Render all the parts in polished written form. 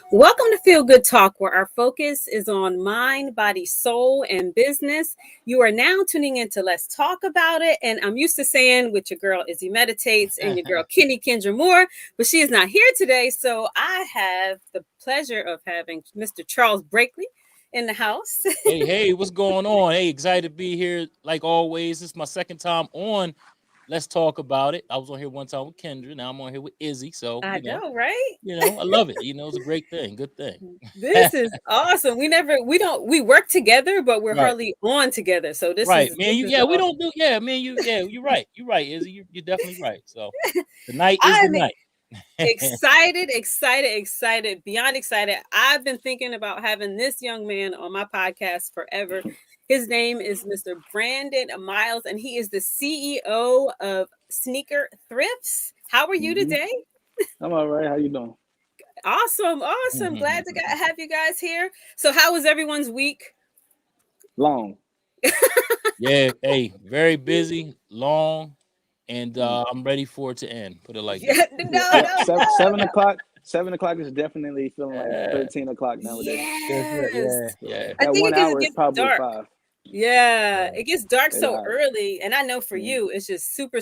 Welcome to Feel Good Talk, where our focus is on mind, body, soul, and business. You are now tuning into Let's Talk About It. And I'm used to saying with your girl Izzy Meditates and your girl Kenny Kendra Moore, but she is not here today. So I have the pleasure of having Mr. Charles Brakely in the house. Hey, what's going on? Hey, excited to be here like always. This is my second time on Let's Talk About It. I was on here one time with Kendra. Now I'm on here with Izzy. So, I know, right? I love it. It's a great thing. Good thing. This is awesome. We work together, but we're Right. hardly on together. So this Right, is man. this is We awesome. don't do, man. You're right. You're right, Izzy. You're definitely right. So, the night is the I'm night. excited, beyond excited. I've been thinking about having this young man on my podcast forever. His name is Mr. Brandon Miles, and he is the CEO of Sneaker Thrifts. How are you hmm today? I'm all right. How you doing? Awesome. Glad to have you guys here. So, how was everyone's week? Long. Yeah, hey, very busy, long, and Mm. I'm ready for it to end. Put it like that. Yeah, Yeah, no, yeah. no, Seven, no, seven no. o'clock. 7 o'clock is definitely feeling like Uh, 13 o'clock nowadays. that's right. Yes. Yeah, So yeah. I that think one it gets, it hour is gets probably dark. 5. Yeah, Yeah. it gets dark It so all. early, and I know for Mm. you, it's just super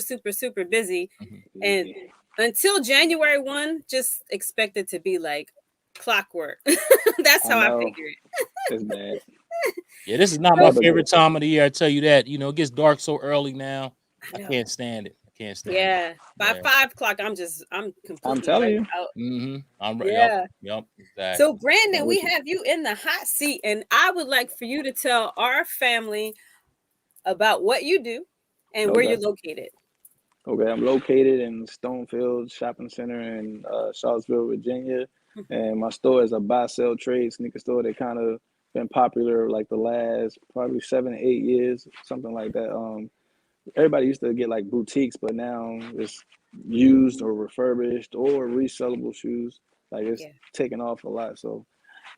busy. Mhm. And Yeah. until January 1, just expect it to be like clockwork. That's I how I know. figure it. It's bad. Yeah, this is not my Yeah, So, but favorite good. time of the year. I tell you that. It gets dark so early now. I I know. can't stand it. I can't stand it. Yeah, by Yeah. 5 o'clock, I'm I'm completely telling wiped you. out. I'm right. Yep. Yeah. Yep. So, Exactly. I'm Brandon, we with you. have you in the hot seat, and I would like for you to tell our family about what you do and where Okay. you're located. Okay. I'm located in Stonefield Shopping Center in Charlottesville, Virginia, and my store is a buy sell trade sneaker store. They kind of been popular like the last probably 7 to 8 years, something like that. Everybody used to get like boutiques, but now it's used or refurbished or resellable shoes. Like it's Yeah. taken off a lot. So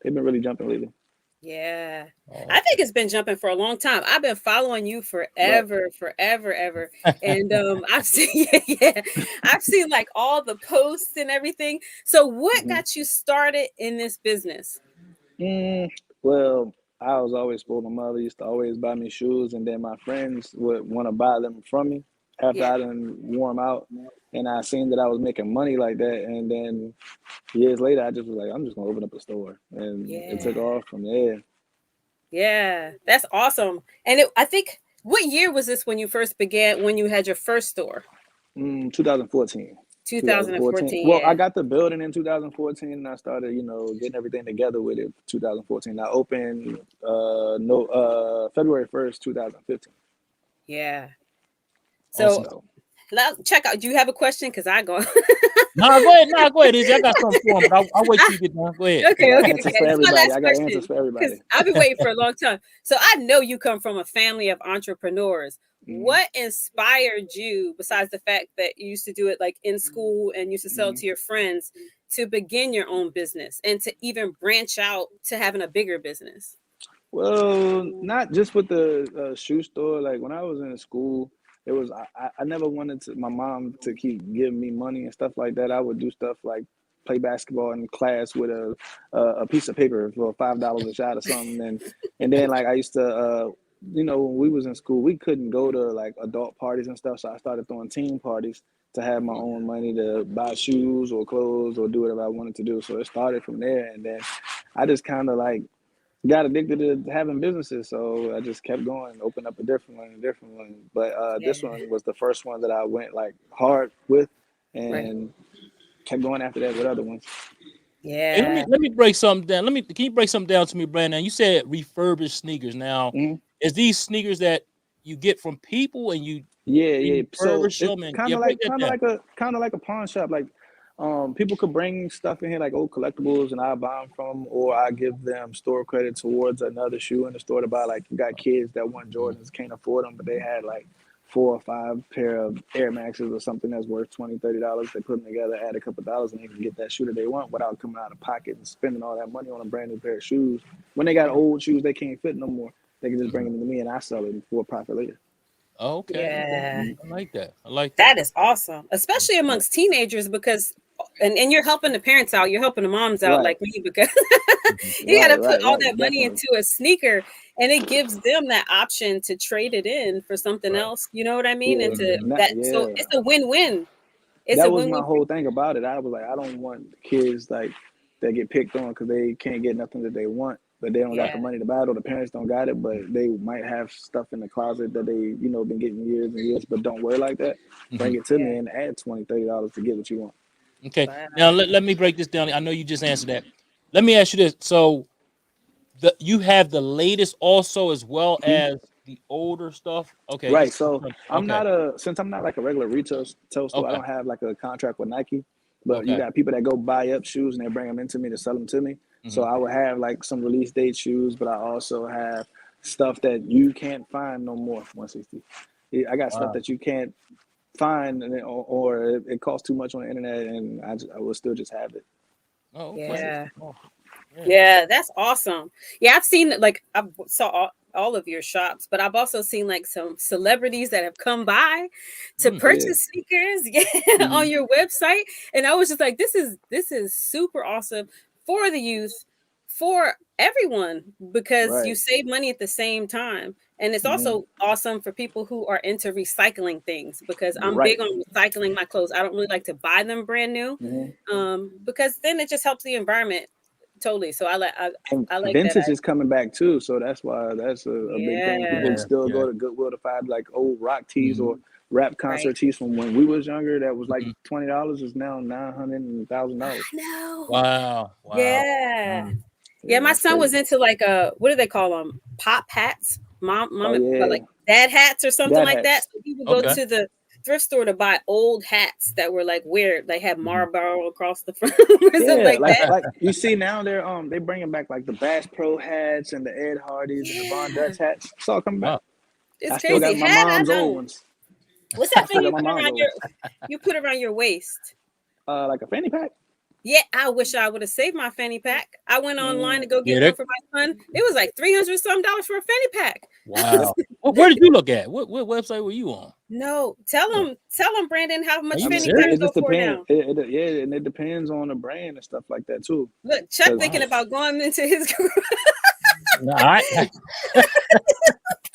they've been really jumping lately. Yeah. I Oh, think it's been jumping for a long time. I've been following you Right. forever. And I've seen yeah. I've seen like all the posts and everything. So what hmm got you started in this business? Mm, well, I was always spoiled. My mother used to always buy me shoes, and then my friends would want to buy them from me after Yeah. I done wore them out. And I seen that I was making money like that. And then years later, I just was like, I'm just going to open up a store. And it took Yeah. off from there. Yeah. That's awesome. And I think what year was this when you first began when you had your first store? 2014. 2014. 2014, Well, I yeah. got the building in 2014, and I started, getting everything together with it. 2014. I opened no February 1st, 2015. Yeah. So awesome. So check out. Do you have a question? Because I go. Nah, go ahead. Nah, go ahead, Izzy. I got something for him, but I'll wait till you get done. Go ahead. I Okay, got okay, answers okay. for This is my everybody. last I got answers question for because everybody. I've been waiting for a long time. So I know you come from a family of entrepreneurs. hmm What inspired you, besides the fact that you used to do it like in school and used to sell hmm to your friends, to begin your own business and to even branch out to having a bigger business? Well, not just with the shoe store. Like when I was in school, it was I never wanted to my mom to keep giving me money and stuff like that. I would do stuff like play basketball in class with a piece of paper for $5 a shot or something, and then like I used to when we was in school, we couldn't go to like adult parties and stuff, so I started throwing teen parties to have my own money to buy shoes or clothes or do whatever I wanted to do. So it started from there, and then I just kind of like got addicted to having businesses, so I just kept going, opened up a different one. But Yeah, this one was the first one that I went like hard with, right. and kept going after that with other ones. Hey, Yeah. let me break something down. Can you break something down to me, Brandon? You said refurbished sneakers. Now, hmm is these sneakers that you get from people and you Yeah, yeah. So refurbish it's them? And kind yeah, of break like that down. a pawn shop. Like people could bring stuff in here like old collectibles, and I buy them from 'em, or I give them store credit towards another shoe in the store to buy. Like you got kids that want Mhm. Jordans, can't afford them, but they had like 4 or 5 pair of Air Maxes or something that's worth $20, $30. They put them together, add a couple dollars, and they can get that shoe that they want without coming out of pocket and spending all that money on a brand new pair of shoes. When they got Yeah. old shoes, they can't fit no more. They can just bring Mhm. them to me, and I sell it for a profit later. Oh, okay, okay. Yeah. Mhm. I like that. I like that. That is awesome, especially Yeah. amongst teenagers because and you're helping the parents out, you're helping the moms out Right. like me, because Mhm. you got to Right, put all right, that money definitely. into a sneaker, and it gives them that option to trade it in for something Right. else. You know what I mean? Yeah, And to Mhm. that, so yeah. it's a win-win. It's a That was my win-win. whole thing about it. I was like, I don't want kids like that get picked on because they can't get nothing that they want, but they don't got Yeah, the money to buy it, or the parents don't got it, but they might have stuff in the closet that they, been getting years and years, but don't wear like that. Bring Mhm. it to yeah. me and add $20, $30 to get what you want. Okay. Now Wow. let me break this down. I know you just answered that. Let me ask you this. So you have the latest also as well Hmm. as the older stuff. Okay, Right. just So okay. since I'm not like a regular retail store, I Okay. don't have like a contract with Nike. But you Okay. got people that go buy up shoes and they bring them into me to sell them to me. So Hmm. I would have like some release date shoes, but I also have stuff that you can't find no more. 160. I got stuff Wow. that you can't find, or it costs too much on the internet, and I will still just have it. Oh, okay. Yeah. Awesome. Yeah. Yeah, that's awesome. Yeah, I've seen, like, I saw all of your shops, but I've also seen like some celebrities that have come by to Mm. Yeah. purchase sneakers, yeah, Hmm. on your website, and I was just like, this is super awesome for the youth, for everyone, because you Right. save money at the same time. And it's Hmm. also awesome for people who are into recycling things, because I'm Right. big on recycling my clothes. I don't really like to buy them brand new, Hmm. because then it just helps the environment. Totally. So And I like that. vintage is coming back too, so that's why that's a big thing. People Yeah, Yeah. still Yeah. go to Goodwill to find like old rock tees Hmm. or rap right. concert tees from when we was younger. That was like Hmm. $20. Is now 900 and $1,000. I know. Wow. Wow. Yeah. Mm. Yeah, Yeah, my that's son was crazy. into like what do they call them? Pop hats, Oh but yeah, like dad hats or something dad like that. hats. So he would go Okay. to the thrift store to buy old hats that were like weird. They had Hmm. Marlboro across the front or something Yeah, like that. like you see now they bringing back like the Bass Pro hats and the Ed Hardys and the Von Yeah, Dutch hats. It's all coming back. Wow. I it's still crazy. got my Hat, I mom's old know. ones. What's I that still thing got you my put mom's around old ones. your waist? Like a fanny pack. Yeah, I wish I would have saved my fanny pack. I went online Mm, to go Yeah. get one for my son. It was like $300 some for a fanny pack. I yep. was Wow. Where did you look at? What website were you on? no, Yeah. tell them, Brandon, how Are much you I mean, fanny it packs serious? go just for depends. now. Yeah, and it depends on the brand and stuff like that too. Look, Chuck Because thinking Wow. about going into his group. No, I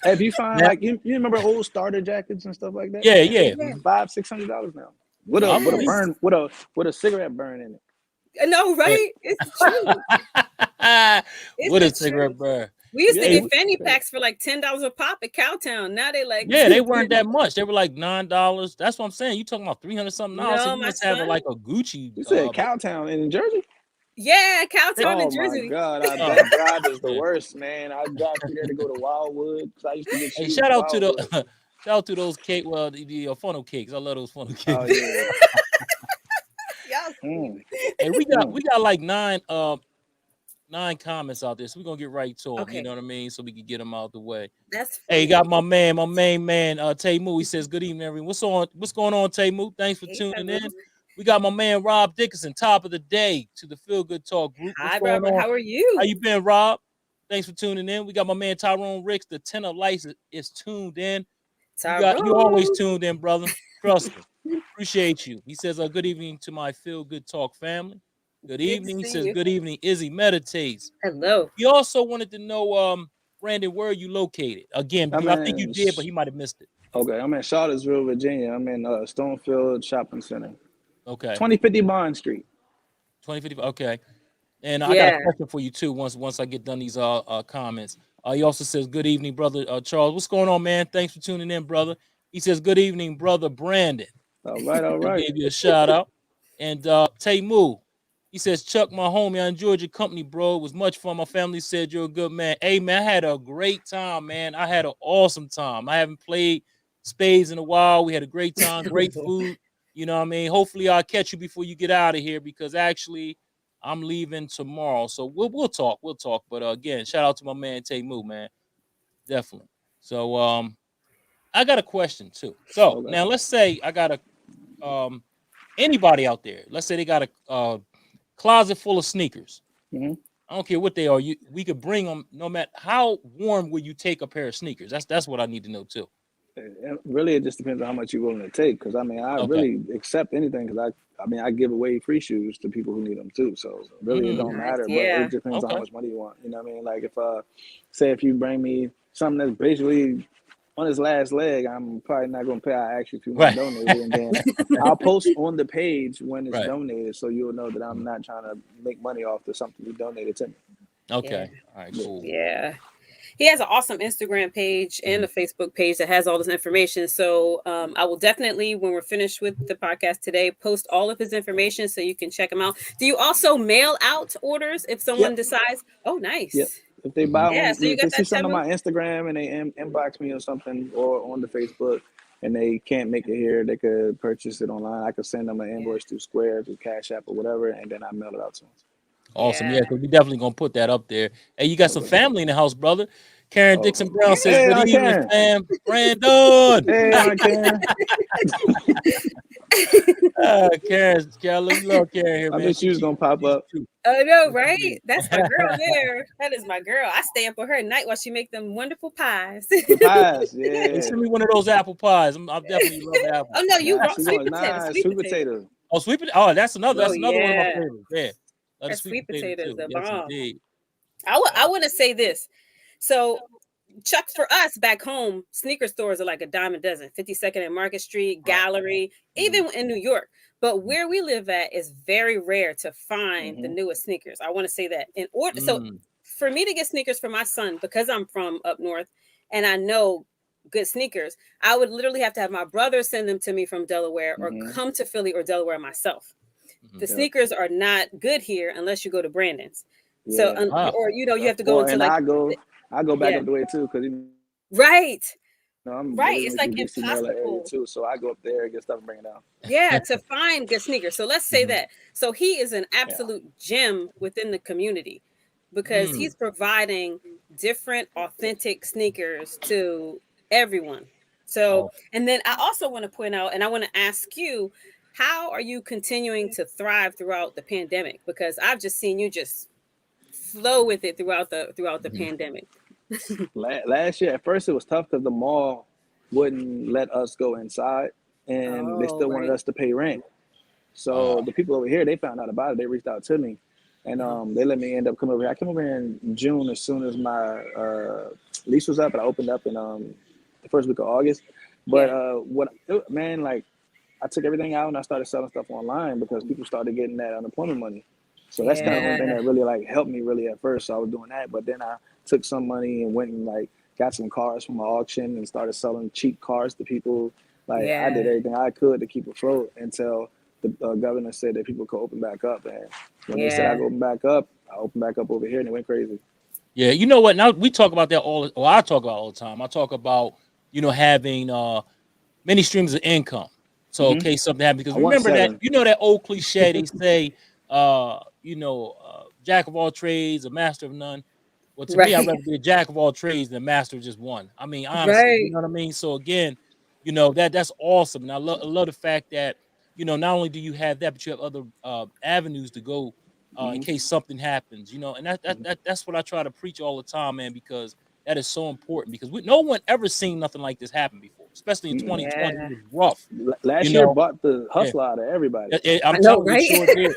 if you find now, like you remember old starter jackets and stuff like that, yeah, man, yeah. they Yeah, $500-$600 now with a yes. burn with a cigarette burn in it. No, Yeah. right? It's true. It's What a the truth. cigarette burn. We used to Yeah, Hey, get fanny packs for like $10 a pop at Cowtown. Now they like yeah, they weren't that much. They were like $9. That's what I'm saying. You talking about 300 something dollars? So no, you my must have son. like a Gucci. you said Cowtown in Jersey. Yeah, Cowtown in Oh my Jersey. God, Oh that drive is the man. worst, man. I drive through there to go to Wildwood because I used to get Hey, shoes shout in out to the Wildwood. shout out to those cake. Well, the funnel cakes. I love those funnel Oh cakes. yeah. Y'all Mm, silly. Hey, we got mm. we got like nine comments out there, so we're gonna get right to them. You Okay, know what I mean? So we can get them out the way. that's Hey, fine. got my main man, Tamu. He says, "Good evening, everyone. What's going on, Tamu? Thanks for Hey, tuning Tamu. in. We got my man Rob Dickinson, top of the day to the Feel Good Talk group. What's Hi, going Robert. on? How are How you? you been, Rob? Thanks for tuning in. We got my man Tyrone Ricks, the 10 of lights is tuned in. You always Tyrone. tuned in, brother. Trust me. Appreciate you. He says, good evening to my Feel Good Talk family. Good Good to evening. He see says, you. good evening, Izzy Meditates. Hello. He also wanted to know, Brandon, where are you located? Again, I'm because I think you in did, but he might have missed it. okay. I'm in Charlottesville, Virginia. I'm in Stonefield Shopping Center, Okay. 2050 Bond Street. 2050. Okay. And I got a Yeah. question for you too. Once I get done these comments. He also says, "Good evening, brother Charles. What's going on, man? Thanks for tuning in, brother." He says, "Good evening, brother Brandon." All right, all He right. gave you a shout out. And Tamu, he says, "Chuck, my homie, I enjoyed your company, bro. It was much fun. My family said you're a good man. Hey, man, I had a great time, man. I had an awesome time. I haven't played spades in a while. We had a great time, great food. You know what I mean? Hopefully, I'll catch you before you get out of here because actually, I'm leaving tomorrow. So we'll talk. We'll talk. But again, shout out to my man Tamu, man. Definitely. So I got a question too. So Okay. now let's say I got a anybody out there. Let's say they got a closet full of sneakers. Hmm. I don't care what they are. We could bring them no matter how warm will you take a pair of sneakers. That's what I need to know too. Really, it just depends on how much you're willing to take. Because I mean, I Okay. really accept anything. Because I mean, I give away free shoes to people who need them too. So really, it don't Nice. matter. But it Yeah. depends on how Okay. much money you want. You know what I mean? Like if say if you bring me something that's basically on his last leg, I'm probably not gonna pay. I ask you if you want Right. to donate it, and then I'll post on the page when it's Right. donated, so you'll know that I'm Mhm. not trying to make money off of something you donated to me. Yeah. Okay. All right. Yeah. Cool. Yeah. He has an awesome Instagram page and Mhm. a Facebook page that has all this information. So I will definitely, when we're finished with the podcast today, post all of his information so you can check him out. Do you also mail out orders if someone Yep. decides? Oh, Yep. nice. If they Mhm. buy Yeah. on, So you if got they see that, something Temu? on my Instagram and they inbox me or something, or on the Facebook, and they can't make it here, they could purchase it online. I could send them an Yeah. invoice through Square, through Cash App, or whatever, and then I mail it out to them. Awesome. Yeah. Yeah, because we definitely gonna put that up there. Hey, you got some Okay. family in the house, brother. Karen Oh, Dixon Brown says, hey, "Good Aunt evening, Karen. fam." Brandon. Hey, Aunt Karen. Karen, we love Karen here, I man. knew she was gonna pop She's up. cute. I know, Yes, right? indeed. That's my girl there. That is my girl. I stay up with her at night while she make them wonderful pies. The pies, Hey, yeah. send me one of those apple pies. I definitely love the apple Oh no, pie. you Nah, wrong. she Sweet going potato, nah, sweet sweet potato. potato. Oh, sweet potato. Oh, that's Oh another one of my yeah, favorites. Yeah, the that sweet sweet potato potato is too. the Yes, bomb. indeed. I want to say this. So Chuck, for us back home, sneaker stores are like a dime a dozen. 52nd and Market Street, Right. Gallery, Mm-hmm. even in New York. But where we live at is very rare to find the Mm-hmm. newest sneakers. I want to say that. In order, so Mm, for me to get sneakers for my son, because I'm from up north and I know good sneakers, I would literally have to have my brother send them to me from Delaware or Mm-hmm. come to Philly or Delaware myself. The mhm. Yep. sneakers are not good here unless you go to Brandon's. So, Yeah. Wow. or you Okay. have to go Or into and like, I go back yeah, up the way too, because right, I'm right. It's originally like from DC, Maryland area impossible. too, so I go up there, get stuff, and bring it down. Yeah, to find good sneakers. So let's say Mhm. that. So he is an Yeah. absolute gem within the community because Mm, he's providing different authentic sneakers to everyone. So, awesome. and then I also want to point out, and I want to ask you, how are you continuing to thrive throughout the pandemic? Because I've just seen you just flow with it throughout the Mhm. pandemic. Last year, at first, it was tough because the mall wouldn't let us go inside, and they Oh, still wanted right. us to pay rent. So Wow. the people over here, they found out about it. They reached out to me, and Uh-huh. they let me end up coming over here. I came over here in June as soon as my lease was up, and I opened up in the first week of August. But Yeah. man, like I took everything out and I started selling stuff online because people started getting that unemployment money. So that's kind of the only thing Yeah. that really like helped me really at first. So I was doing that, but then I took some money and went and like got some cars from an auction and started selling cheap cars to people. Like I did Yeah. everything I could to keep afloat until the governor said that people could open back up. And when they said I Yeah. could open back up, I opened back up over here and it went crazy. Yeah, you know what? Now we talk about that or I talk about all the time. I talk about, having many streams of income. So in Hmm. case something happens, because I want remember that, 7. that old cliche they say, jack of all trades, a master of none. Well, to me, I'd Right. rather be a jack of all trades than a master of just one. I mean, honestly, you Right. know what I mean? So again, that's awesome. And I love the fact that, not only do you have that, but you have other avenues to go in Hmm. case something happens, and that's what I try to preach all the time, man, because that is so important because no one ever seen nothing like this happen before, especially in Hmm. 2020. It Yeah. was rough, you Last year know. bought the Yeah, hustle out of everybody. I I'm know, telling you, it right? sure did.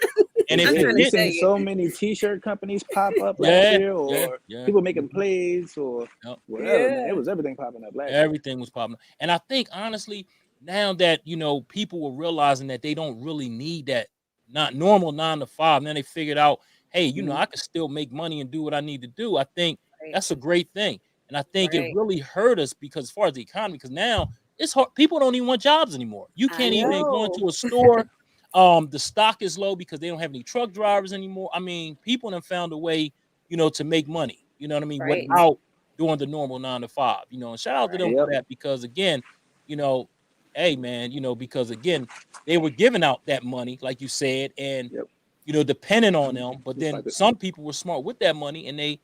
And It if I'm it did. trying to We didn't, tell seen you. so many T-shirt companies pop up last yeah, year, yeah, or yeah. people making Mhm. plays, or Yep. whatever. Man, it Yeah. was everything popping up last year. Everything was popping. And I think honestly, now that people were realizing that they don't really need that not normal 9 to 5, now they figured out, hey, Hmm. I can still make money and do what I need to do. I think Right. that's a great thing. And I think it Right. really hurt us because as far as the economy, because now it's hard, people don't even want jobs anymore. You I can't even go know. into a store. The stock is low because they don't have any truck drivers anymore. I mean, people have found a way, to make money, you know what I mean, Right. Hmm. without doing the normal 9 to 5, and shout out to them Right. for Yep. that because again, you know, hey man, because again, they were giving out that money, like you said, and Yep. depending on them. But Just then like it. some people were smart with that money and they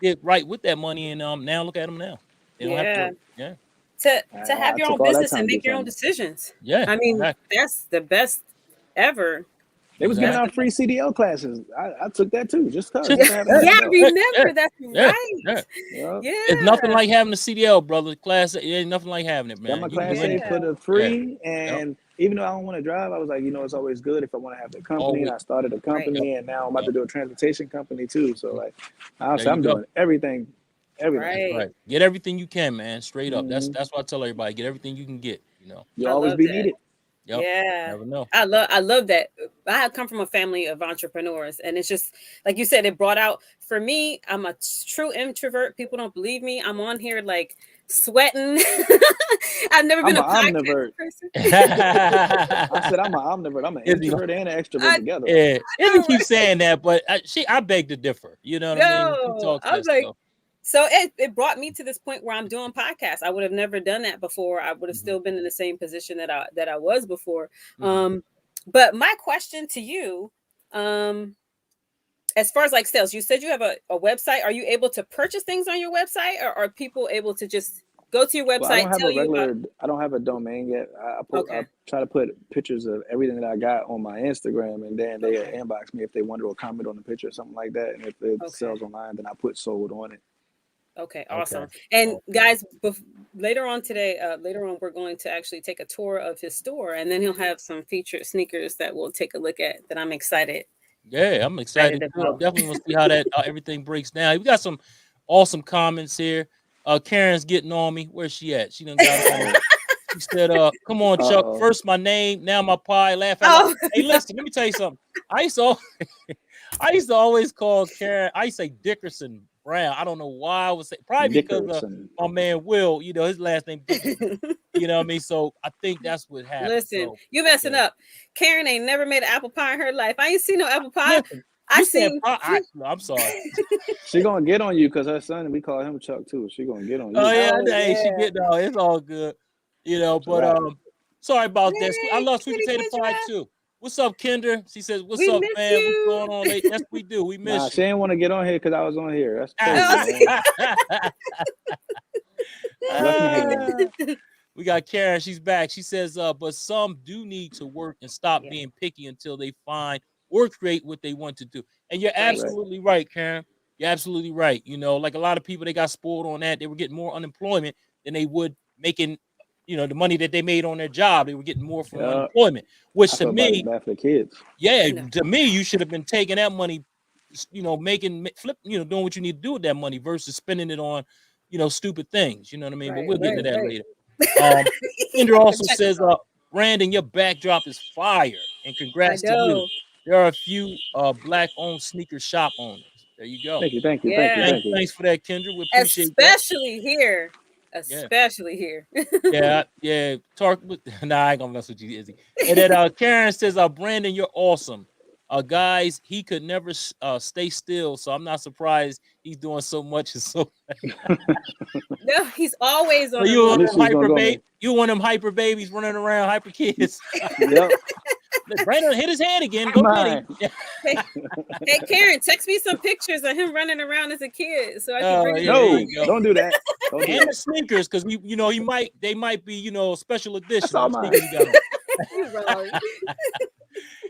did right with that money, and now look at them now. They don't have to Yeah. work. Yeah, To have I your took own all that business time and to make get your own family. decisions. yeah, I mean, exactly. that's the best ever. They was giving out free CDL classes. I took that too, just cause. Yeah, I remember. That's right. Yeah. It's nothing like having a CDL, brother. Class, it ain't nothing like having it, man. Got my You can class do A anything. for the free, and even though I don't want to drive, I was like, it's always good if I want to have the company. And I started a company, and now I'm about to do a transportation company too. So like, honestly, I'm doing everything. Right. Get everything you can, man. Straight up. That's what I tell everybody. Get everything you can get. You'll always be needed. Yep. Yeah, Never know. I love that. I come from a family of entrepreneurs, and it's just like you said. It brought out for me. I'm a true introvert. People don't believe me. I'm on here like sweating. I've never been I'm a an podcast omnivert. person. I said I'm an omnivert. I'm an introvert and an extrovert together. Yeah, Izzy keeps saying that, but I beg to differ. You know what I mean? She talks I'm that like, stuff. so it brought me to this point where I'm doing podcasts. I would have never done that before. I would have still been in the same position that I was before. But my question to you, as far as like sales, you said you have a website. Are you able to purchase things on your website, or are people able to just go to your website? Well, I don't have a domain yet. I try to put pictures of everything that I got on my Instagram, and then they inbox me if they want to comment on the picture or something like that. And if it sells online, then I put sold on it. Okay, awesome. And guys, later on today, we're going to actually take a tour of his store, and then he'll have some featured sneakers that we'll take a look at. That I'm excited. Yeah, I'm excited too. I definitely want to see how that everything breaks down. We got some awesome comments here. Karen's getting on me. Where's she at? She done got on me. She said, come on, Chuck. First my name, now my pie. Laugh out loud. Hey, listen, let me tell you something. I used to always call Karen, I used to say Dickerson Brown. I don't know why I would say, probably because of my man Will, his last name Dickerson. You know what I mean? So I think that's what happened. Listen, you messing up. Karen ain't never made an apple pie in her life. I ain't seen no apple pie. Listen, I'm sorry. She gonna get on you because her son, we call him Chuck too. She gonna get on you. Oh yeah, she get no, it's all good. But sorry about that. I love sweet potato pie too. What's up, Kendra? She says, "What's up, man? What's going on, late?" Yes, we do. We miss you. She didn't want to get on here because I was on here. That's crazy. We got Karen. She's back. She says, "But some do need to work and stop being picky until they find or create what they want to do." And you're absolutely right, Karen. You're absolutely right. Like a lot of people, they got spoiled on that. They were getting more unemployment than they would making. The money that they made on their job, they were getting more from unemployment, which to me, bad for the kids. Yeah, to me, you should have been taking that money, doing what you need to do with that money versus spending it on, stupid things. You know what I mean? But we'll get into that later. Kendra also says, Brandon, your backdrop is fire, and congrats to you. There are a few Black-owned sneaker shop owners. There you go. Thank you. Thanks for that, Kendra. We appreciate that. Especially here. Especially here. Yeah. Talk with I ain't gonna mess with you, Izzy. And then Karen says, Brandon, you're awesome. Guys, he could never stay still, so I'm not surprised he's doing so much and so no, he's always on. You one of them hyper babies running around, hyper kids. Yep. Brandon hit his head again. Go get him. Hey, Karen, text me some pictures of him running around as a kid so I can bring don't do that. And the sneakers, because they might be, special edition. That's all mine.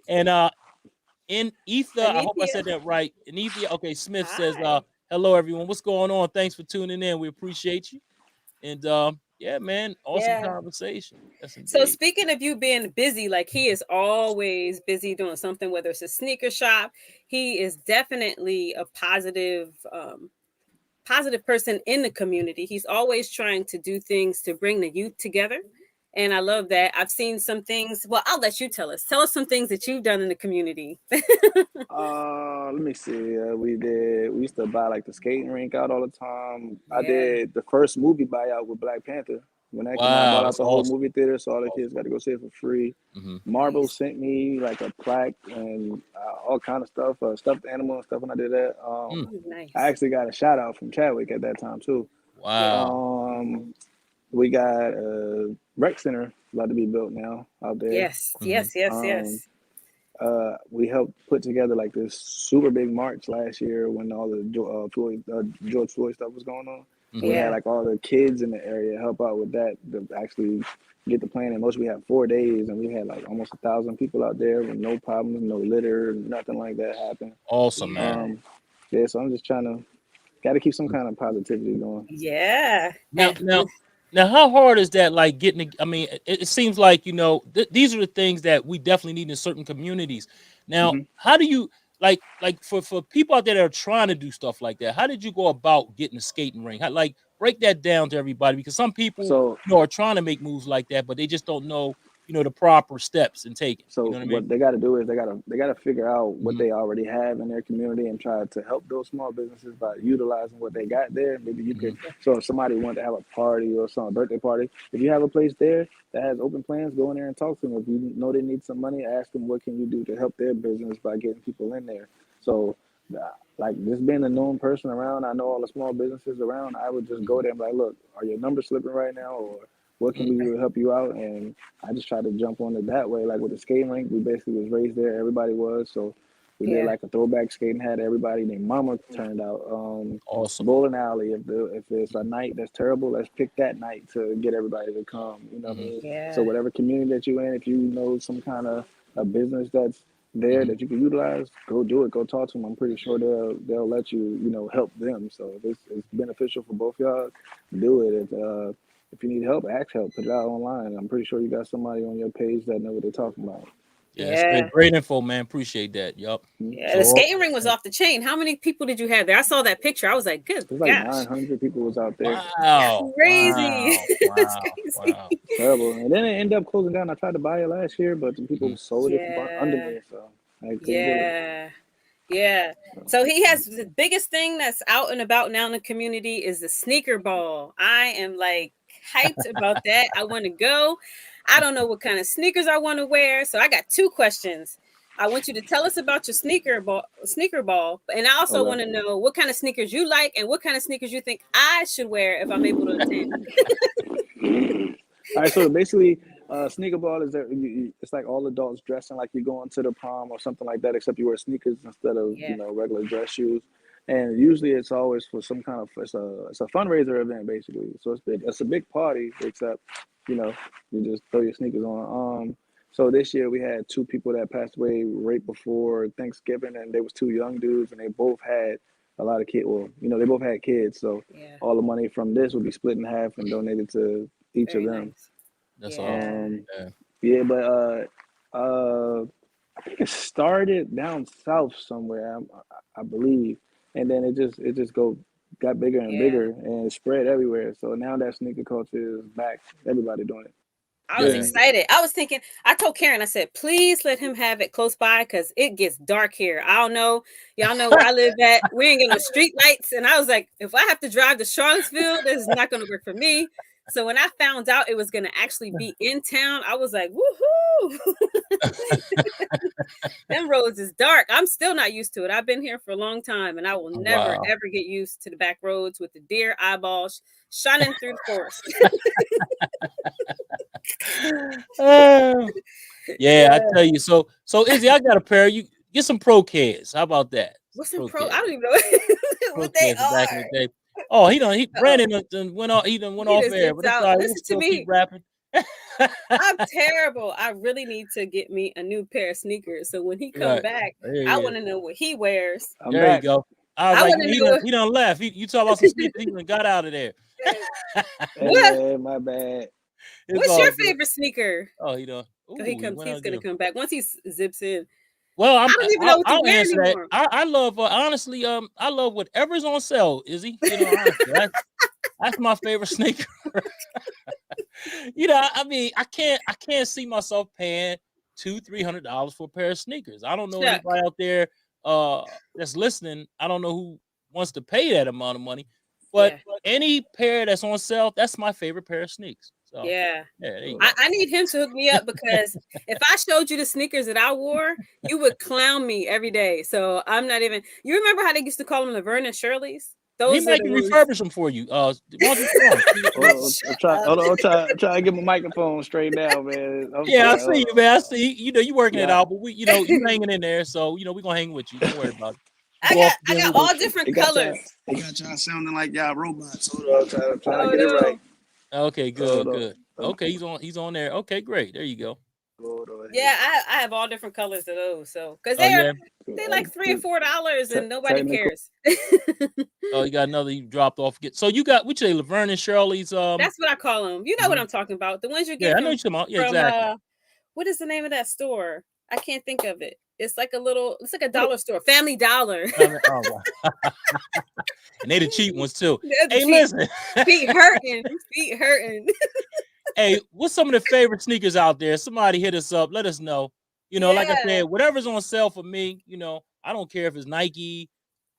And in Ether, I hope I said that right. In Ether, okay, Smith says, hello everyone. What's going on? Thanks for tuning in. We appreciate you. And yeah, man, awesome conversation. So speaking of you being busy, like he is always busy doing something, whether it's a sneaker shop, he is definitely a positive person in the community. He's always trying to do things to bring the youth together. And I love that. I've seen some things. Well, I'll let you tell us. Tell us some things that you've done in the community. Let me see. We used to buy like the skating rink out all the time. I did the first movie buyout with Black Panther. When that came out, I bought out the whole movie theater, so all the kids got to go see it for free. Marvel sent me like a plaque and all kind of stuff, stuffed animal and stuff when I did that. I actually got a shout out from Chadwick at that time too. Wow. We got a rec center about to be built now out there. Yes. We helped put together like this super big march last year when all the George Floyd stuff was going on. So we had like all the kids in the area help out with that to actually get the plan. And most we had 4 days, and we had like almost 1,000 people out there with no problems, no litter, nothing like that happened. Awesome, man. Yeah, so I'm just got to keep some kind of positivity going. Yeah. Now, how hard is that? Like getting, I mean, it seems like, you know, these are the things that we definitely need in certain communities. Now, how do you like for people out there that are trying to do stuff like that? How did you go about getting a skating rink? How, like, break that down to everybody, because some people, you know, are trying to make moves like that, but they just don't know, you know, the proper steps and take it. So you know what they got to do is they got to figure out what they already have in their community and try to help those small businesses by utilizing what they got there. Maybe you could. So if somebody wanted to have a party or some birthday party, if you have a place there that has open plans, go in there and talk to them. If you know they need some money, ask them what can you do to help their business by getting people in there. So like just being a known person around, I know all the small businesses around. I would just go there and be like, look, are your numbers slipping right now, or what can we do to help you out? And I just try to jump on it that way. Like with the skating rink, we basically was raised there. Everybody was. So we did like a throwback skating, had everybody. Their mama turned out. Awesome. Bowling alley. If it's a night that's terrible, let's pick that night to get everybody to come. You know what I mean? Yeah. So whatever community that you're in, if you know some kind of a business that's there that you can utilize, go do it. Go talk to them. I'm pretty sure they'll let you, you know, help them. So if it's beneficial for both y'all, do it. If you need help, ask help. Put it out online. I'm pretty sure you got somebody on your page that know what they're talking about. Yeah, great info, man. Appreciate that. Yup. Yeah, the skating ring was off the chain. How many people did you have there? I saw that picture. I was like, good. There's like 900 people was out there. Wow. Crazy. Wow. Terrible. And then it ended up closing down. I tried to buy it last year, but the people sold it under me. So I couldn't do it. Yeah. So he has the biggest thing that's out and about now in the community is the sneaker ball. I am like hyped about that. I want to go. I don't know what kind of sneakers I want to wear. So I got 2 questions. I want you to tell us about your sneaker ball. And I also want to know what kind of sneakers you like and what kind of sneakers you think I should wear if I'm able to attend. All right, so basically, sneaker ball is it's like all adults dressing like you're going to the prom or something like that, except you wear sneakers instead of you know, regular dress shoes. And usually it's always for some kind of it's a fundraiser event basically. So it's a big party, except you know, you just throw your sneakers on. So this year we had 2 people that passed away right before Thanksgiving, and they was 2 young dudes, and they both had a lot of kids. Well, you know, they both had kids, so all the money from this would be split in half and donated to each of them. Nice. That's awesome. Yeah, but I think it started down south somewhere, I believe, and then it just got bigger and bigger and it spread everywhere. So now that sneaker culture is back, everybody doing it. I was excited. I was thinking, I told Karen, I said, please let him have it close by because it gets dark here. I don't know. Y'all know where I live at. We ain't getting no street lights. And I was like, if I have to drive to Charlottesville, this is not going to work for me. So when I found out it was going to actually be in town, I was like, woohoo. Them roads is dark. I'm still not used to it. I've been here for a long time and I will never, ever get used to the back roads with the deer eyeballs shining through the forest. I tell you. So Izzy, I got a pair. You get some Pro Kids. How about that? What's some Pro? I don't even know what they are. Back in the day. Oh, Brandon went off. He went off air. But it's listen to me. Keep rapping. I'm terrible. I really need to get me a new pair of sneakers. So when he comes back, I want to know what he wears. There you go. I was like, he done left. You talk about some sneakers. He done got out of there. Hey, my bad. What's your favorite sneaker? Oh, he done. He's gonna come back once he zips in. Well, I don't even know what to wear anymore. I love honestly, I love whatever's on sale, Izzy. You know, honestly, that's my favorite sneaker. You know, I mean, I can't see myself paying $200-$300 for a pair of sneakers. I don't know anybody out there that's listening. I don't know who wants to pay that amount of money, but any pair that's on sale, that's my favorite pair of sneakers. So, I need him to hook me up because if I showed you the sneakers that I wore, you would clown me every day. So I'm not even. You remember how they used to call them Laverne and Shirley's? He might refurbish them for you. I'm trying to get my microphone straight now, man. I see you, man. I see you know you working it out, but you hanging in there, so we're gonna hang with you. Don't worry about it. I got all different colors. It got y'all sounding like y'all robots. Hold on, I'm trying to get it right. Okay, good. Okay, he's on there. Okay, great. There you go. Yeah, I have all different colors of those. So because they're like $3 or $4 and nobody cares. Oh, you got another you dropped off. So you got which they Laverne and Shirley's That's what I call them. You know what I'm talking about. The ones you get I know you're talking about. Yeah, exactly. What is the name of that store? I can't think of it. It's like a dollar store, Family Dollar. Oh, wow. And they the cheap ones too. Hey, listen. Feet hurting. Hey, what's some of the favorite sneakers out there? Somebody hit us up. Let us know. You know, like I said, whatever's on sale for me, you know, I don't care if it's Nike,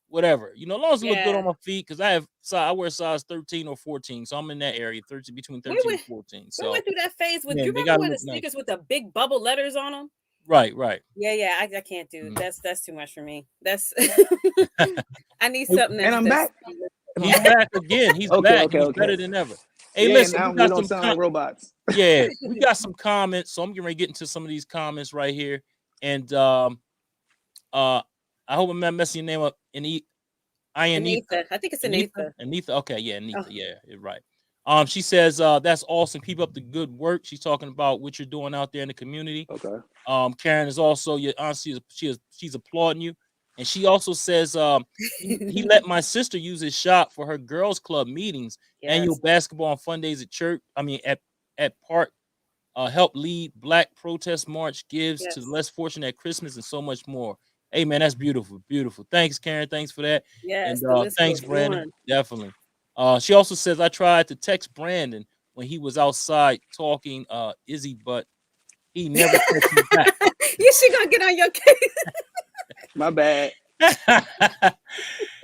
whatever. You know, as long as it look good on my feet, because I wear size 13 or 14, so I'm in that area, between 13 and 14. So we went through that phase with you remember when the sneakers with the big bubble letters on them? Right. Yeah, I can't do that's too much for me. That's I need something that's and I'm back. He's back again. He's back. He's better than ever. Hey, listen, now we don't sound like robots. Yeah, we got some comments, so I'm getting ready to get into some of these comments right here. And I hope I'm not messing your name up. Anitha. I think it's Anitha. Anitha. Okay, yeah, Anitha. Yeah, you're right. She says that's awesome. Keep up the good work. She's talking about what you're doing out there in the community. Okay. Karen is also your auntie. She's applauding you. And she also says he let my sister use his shop for her girls club meetings, annual basketball and fun days at church. I mean, at park, help lead Black protest march, gives to the less fortunate at Christmas, and so much more. Hey, man, that's beautiful. Beautiful. Thanks, Karen. Thanks for that. Yes. And thanks, Brandon. Definitely. She also says I tried to text Brandon when he was outside talking Izzy, but he never texted me back. She gonna get on your case. My bad.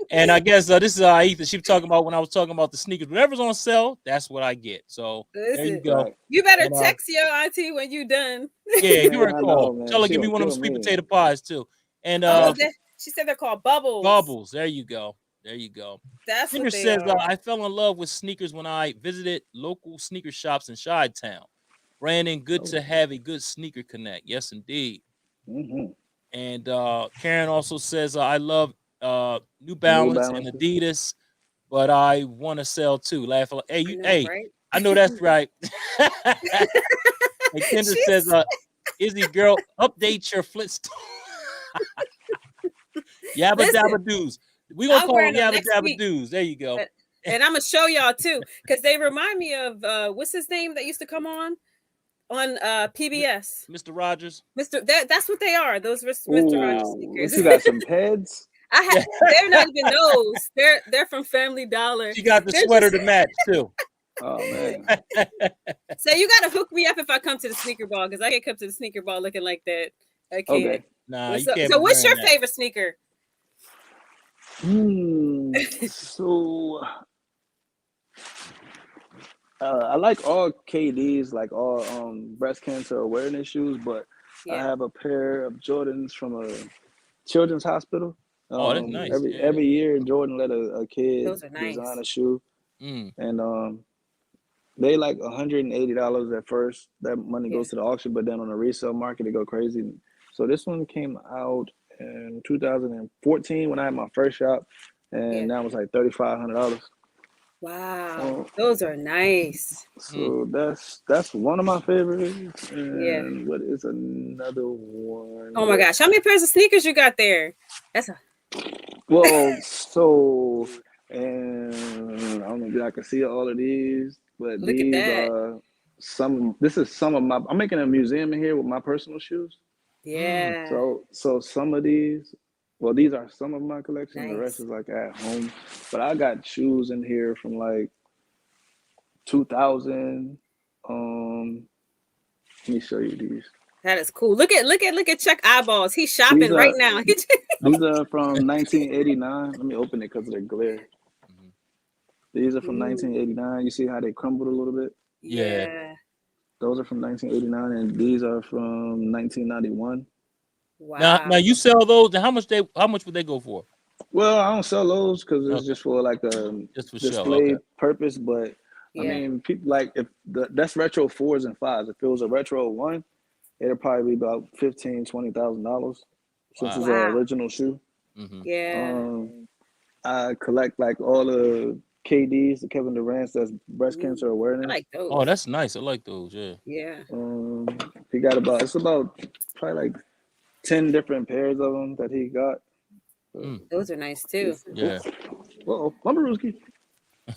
And I guess this is Aitha. She was talking about when I was talking about the sneakers. Whatever's on sale, that's what I get. So there you go. Right. You better text your auntie when you done. Yeah, give her a call. Tell her give me one of them sweet potato pies too. And she said they're called bubbles. Bubbles. There you go. That's Sneaker says I fell in love with sneakers when I visited local sneaker shops in Chi-Town. Brandon, good to have a good sneaker connect. Yes, indeed. Mm-hmm. And Karen also says I love New Balance and Adidas, but I want to sell too. Laugh. Hey, right? I know that's right. And Kendra says, Izzy girl, update your Flintstone. Yabba dabba doos. We gonna call them Yabba dabba doos. There you go. And I'm gonna show y'all too, because they remind me of what's his name that used to come on PBS. Mr. Rogers. That's what they are. Those Mr. Rogers sneakers. You got some heads. They're not even those. They're from Family Dollar. She got the sweater to match too. Oh man. So you gotta hook me up if I come to the sneaker ball, because I can't come to the sneaker ball looking like that. I can't. Okay. Nah, you can't. So what's your favorite sneaker? So I like all KDs, like all breast cancer awareness shoes, but I have a pair of Jordans from a children's hospital. That's nice. Every year, Jordan let a kid design a shoe, and they like $180 at first. That money goes to the auction, but then on the resale market, it go crazy. So this one came out in 2014 when I had my first shop, and that was like $3,500. Wow, those are nice. So that's one of my favorites. And what is another one? Oh my gosh, how many pairs of sneakers you got there? So and I don't know if I can see all of these, but these are some. This is some of my. I'm making a museum in here with my personal shoes. Yeah. So some of these. Well, these are some of my collection. Nice. The rest is like at home. But I got shoes in here from like 2000. Let me show you these. That is cool. Look at Chuck eyeballs. He's shopping right now. These are from 1989. Let me open it because of the glare. These are from 1989. You see how they crumbled a little bit? Yeah. Those are from 1989, and these are from 1991. Wow. Now you sell those, and how much would they go for? Well, I don't sell those because it's just for like a display purpose. But I mean, people like that's retro 4s and 5s. If it was a retro 1, it'll probably be about $15,000-$20,000 since it's an original shoe. Yeah. I collect like all the KDs, the Kevin Durant's, that's breast cancer I awareness. like those. Oh, that's nice. I like those. Yeah. Yeah. He got about probably like 10 different pairs of them that he got. Those are nice too. Yeah. Whoa, Lumberooski.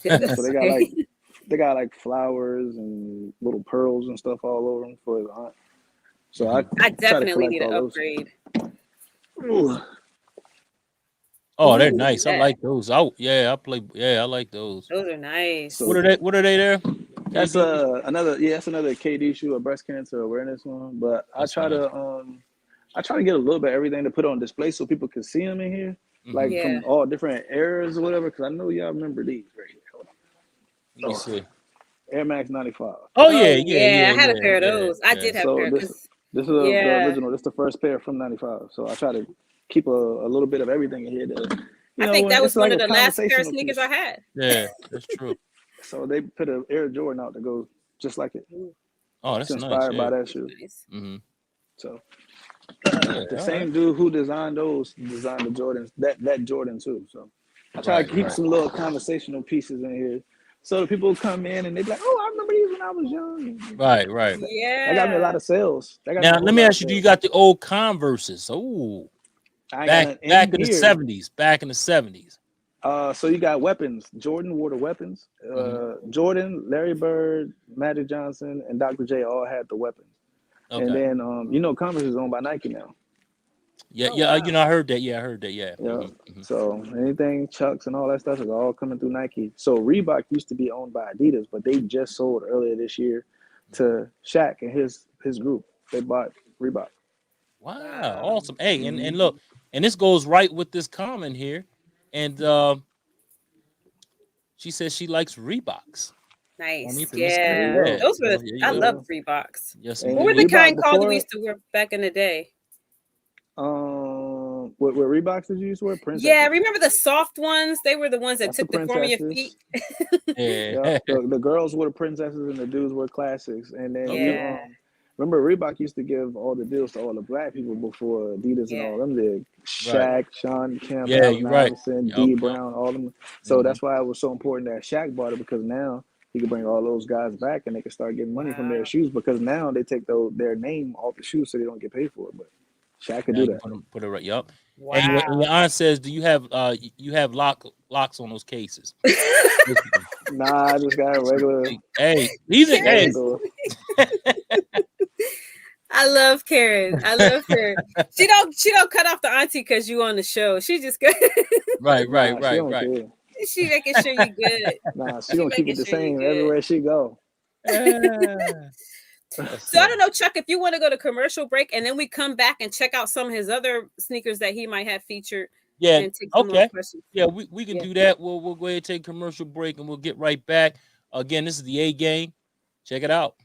So they got like flowers and little pearls and stuff all over them for his aunt. So I try to definitely collect need an all those. upgrade. Oh, Ooh, they're look nice. at I that. like those. I like those. Those are nice. So What are they? What are they there? that's KD? another KD shoe, a breast cancer awareness one. But That's nice. I try to get a little bit of everything to put on display so people can see them in here, like Yeah. from all different eras or whatever. Because I know y'all remember these right here. Let me see. Air Max 95. Oh yeah. I had a pair of those. I did have a So pair. this is the original. This is the first pair from 95. So I try to keep a little bit of everything in here. I think that was it's one like of a the last pair of conversational sneakers piece. I had. Yeah, that's true. So they put an Air Jordan out that goes just like it. Oh, that's It's nice. inspired Yeah. by that shoe. Nice. So Yeah, the all same right. dude who designed those designed the Jordans, that Jordan too. So I try to keep some little conversational pieces in here. So the people come in and they be like, "Oh, I remember these when I was young." Right. Yeah. That got me a lot of sales. Now let me ask you: do you got the old Converses? Oh, I ain't back got none in in the here. '70s. Back in the '70s. So you got weapons. Jordan wore the weapons. Jordan, Larry Bird, Magic Johnson, and Dr. J all had the weapons. Okay. And then Converse is owned by Nike now. Yeah, Oh, yeah. wow. I heard that. Yeah, I heard that. Yeah. Yeah. So anything Chucks and all that stuff is all coming through Nike. So Reebok used to be owned by Adidas, but they just sold earlier this year to Shaq and his group. They bought Reebok. Wow, awesome. Hey, and look, and this goes right with this comment here, and she says she likes Reeboks. Nice. There Yeah. you go. Those were There you I go. love Reeboks. Yes, And What were indeed. the Reebok kind called that we before, used to wear back in the day? what Reeboks did you use to wear? Princesses. Yeah, remember the soft ones? They were the ones that That's took the form of your feet. Yeah. The girls were the princesses and the dudes were classics. And then Yeah. remember Reebok used to give all the deals to all the black people before Adidas and all them did. Shaq, Sean Kemp, Yeah, Allen you're right. Iverson, Yup, D yup. Brown, all them. So that's why it was so important that Shaq bought it, because now he could bring all those guys back and they can start getting money from their shoes, because now they take their name off the shoes so they don't get paid for it. But Shaq could Now do you that. put it right. Yup. Wow. And your aunt says, do you have locks on those cases? Nah, I just got a regular. Hey, these are hey. I love Karen. I love her. She don't cut off the auntie because you on the show. She just good. Right. She don't care. She making sure you good. Nah, she gonna keep it the same everywhere she go. So I don't know, Chuck, if you want to go to commercial break and then we come back and check out some of his other sneakers that he might have featured. Yeah. And take some more questions. Yeah, we can do that. We'll go ahead and take a commercial break and we'll get right back. Again, this is the A Game. Check it out.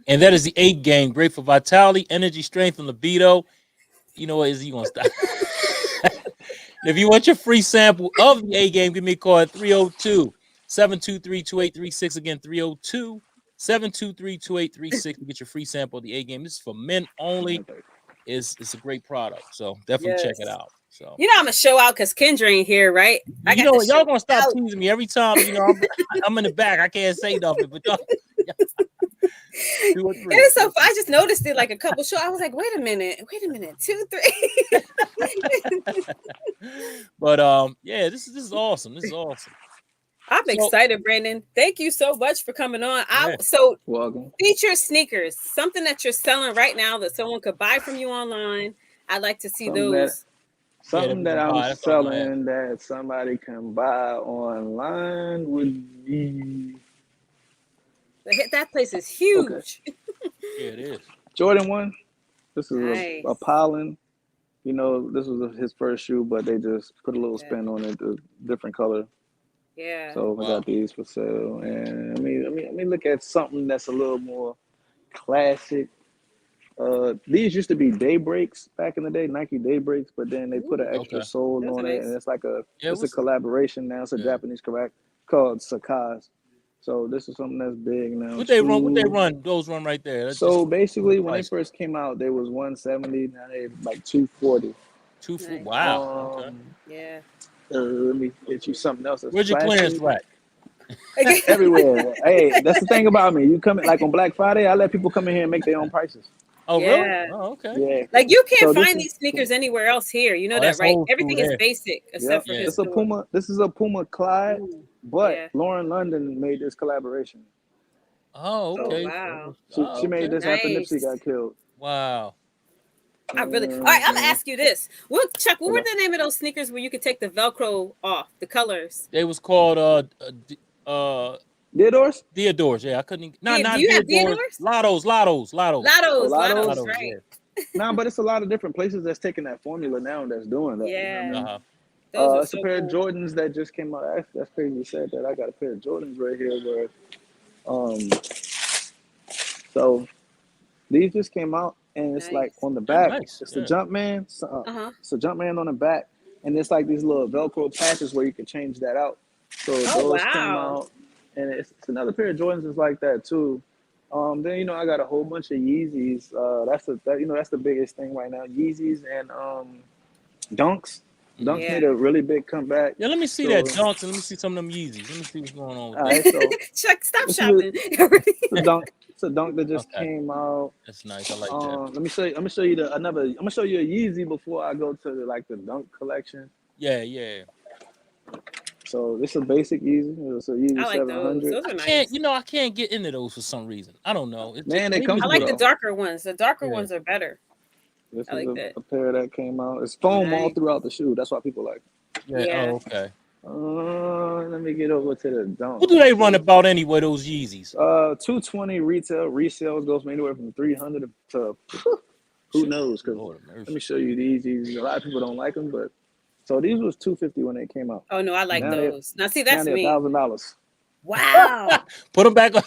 And that is the A Game. Great for vitality, energy, strength, and libido. You know what? Is he gonna stop? If you want your free sample of the A Game, give me a call at 302-723-2836. Again, 302-723-2836 to get your free sample of the A Game. This is for men only. It's a great product. So definitely check it out. So I'm gonna show out because Kendra ain't here, right? y'all gonna stop teasing me every time. I'm in the back. I can't say nothing, but y'all. It's so I just noticed it like a couple shows. I was like, wait a minute, 2, 3. But yeah, this is awesome. This is awesome. I'm excited, Brandon. Thank you so much for coming on. Welcome. Feature sneakers, something that you're selling right now that someone could buy from you online. I'd like to see those. Something we that can I'm buy. That's what I'm gonna ask. selling that somebody can buy online would be That place is okay. huge. Yeah, it is. Jordan 1. This is a Nice. pollen. You know, this was his first shoe, but they just put a little Yeah. spin on it, a different color. Yeah. So I Wow. got these for sale. And let me look at something that's a little more classic. These used to be Daybreaks back in the day, Nike Daybreaks, but then they put an Ooh, extra Okay. sole those are on it, and nice. it's like Yeah, it's a what's collaboration now. It's a yeah. Japanese correct called Sakaz. So this is something that's big now What they run? What they too. run? Those run right there. That's just So the basically, when they price. first came out, they was 170. Now they like 240. Two for Nice. wow. Okay. Yeah. Let me get you something else that's Where's your clearance classic. rack? Everywhere. Hey, that's the thing about me. You come in like on Black Friday, I let people come in here and make their own prices. Oh, really? Yeah. Oh, okay. Yeah. Like you can't So this find is these sneakers anywhere else here. You know Oh, that, that's right? old school Everything is there. basic except yep. for Yeah. his It's a store. Puma. This is a Puma Clyde, Ooh. but Yeah. Lauren London made this collaboration. Oh, Oh So okay. wow. she Oh, made okay. this after Nipsey Nice. got killed. Wow. I really. All right. I'm gonna Uh, ask you this. What, Chuck? What were okay. the name of those sneakers where you could take the Velcro off? The colors. They was called uh Theodores? Theodores. Yeah, I couldn't. Do Not you have Theodores. Theodores? Lottos. Lottos. Olados? Lottos. Lottos. Right. Yeah. Nah, but it's a lot of different places that's taking that formula now and that's doing that. You know what I Yeah. mean? Uh-huh. Those are It's a so pair of cool. Jordans that just came out. That's crazy you said that. I got a pair of Jordans right here where um so these just came out and it's like Nice. on the They're back, nice. it's the Yeah. Jumpman. Uh huh. It's a Jumpman on the back, and it's like these little Velcro patches where you can change that out. So Oh those came wow. out, and it's another pair of Jordans is like that too. Then I got a whole bunch of Yeezys. That's the biggest thing right now. Yeezys and Dunks. Hmm. Dunks Yeah. made a really big comeback. Yeah. Let me see that So Dunks and let me see some of them Yeezys. Let me see what's going on with all that. right, so Chuck, stop this is a, shopping. it's a dunk. It's a dunk that just Okay. came out. That's nice. I like that. Let me show you. I'm gonna show you I'm gonna show you a Yeezy before I go to the Dunk collection. Yeah. Yeah. So this is a basic Yeezy. It's a Yeezy I like those. 700. Those are nice. I can't get into those for some reason. I don't know. It's just Man, they maybe I it's comfortable like me. the though. darker ones. The darker Yeah. ones are better. This I is like that. a pair that came out. It's foam all Nice. throughout the shoe. That's why people like. Yeah. Yeah. Oh, okay. Let me get over to the Dunk. What do they run about anyway? Those Yeezys. 220 retail. Resales goes from anywhere from 300 to who knows? Because Lord of let me mercy. show you these. A lot of people don't like them, but so these was 250 when they came out. Oh no, I like Now Mhm. they those. Now see, now that's they're me. $1,000. Wow. Put them back on.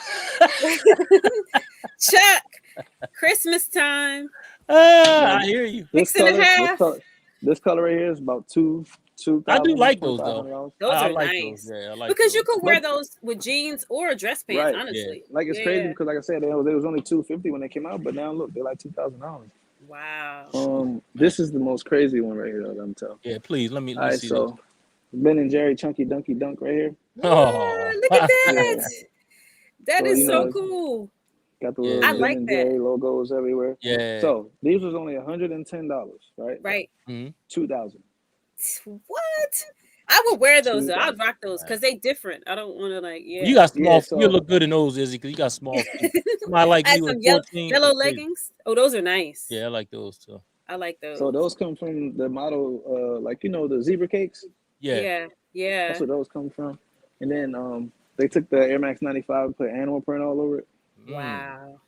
Chuck, Christmas time. Now I hear you. this Six and a color, half. this color right here is about two I do thousand like twenty those five though. hundred dollars. Those I are like those. nice. Yeah, I like Because you those. could wear But those with jeans or dress pants, right, Yeah. honestly. like it's crazy Yeah. because like I said, they was only 250 when they came out, but now look, they're like $2,000. Wow. Shoot, man. This is the most crazy one right here. Let me tell. Yeah, please All let me right, see this. so Ben and Jerry Chunky Dunky Dunk right here. Oh. Look at Yeah, that. That so is so it's cool. got the Yeah, little I yeah. Ben like and that. Jerry logos everywhere. Yeah. So these was only $110, right? Right. Hmm. 2,000. What? I would wear those though. I'd 2,000. rock those because they different. I don't want to like, You yeah. got Yeah, small. You so look good in those, Izzy, because you got small feet. Somebody like I me had with some 14. yellow It's crazy. leggings. Oh, those are nice. Yeah, I like those too. I like so those. those come from the model, the zebra cakes. Yeah. Yeah. That's Yeah. where those come from. And then they took the Air Max 95 and put animal print all over it. Mm. Wow.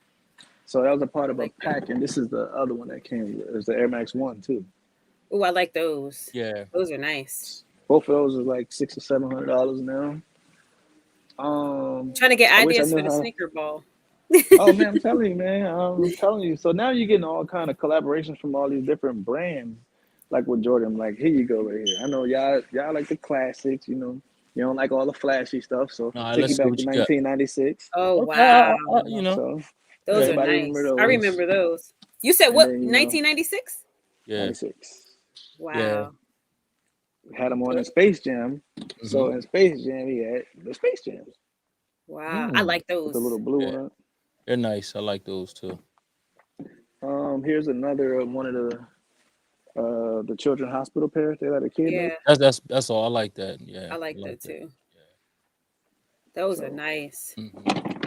So that was a part I of a like that. pack. And this is the other one that came with. It was the Air Max 1 too. Oh, I like those. Yeah. Those are nice. Both of those are like $600 or $700 now. Trying to get I wish I ideas knew for the how. sneaker ball. Oh man, I'm telling you, man. I'm telling you. So now you're getting all kind of collaborations from all these different brands. Like with Jordan, like here you go right here. I know y'all like the classics, You don't like all the flashy stuff, so All right, take let's you see back what to you got. 1996. Oh Okay. wow. You know. So Those Yeah. are everybody remember nice. I those. remember those. You said And what? then 1996? Yeah. 96 Yeah. Wow. had him on Okay. in Space Jam. Hmm. So in Space Jam, he had the Space Jams Wow. I Mm. like with the those. little blue Yeah. on it. They're nice. I like those too. Here's another one of the children hospital pair they let a kid make. Yeah. That's all. I like that. Yeah. I I like like that that. too. Those are So nice. Hmm.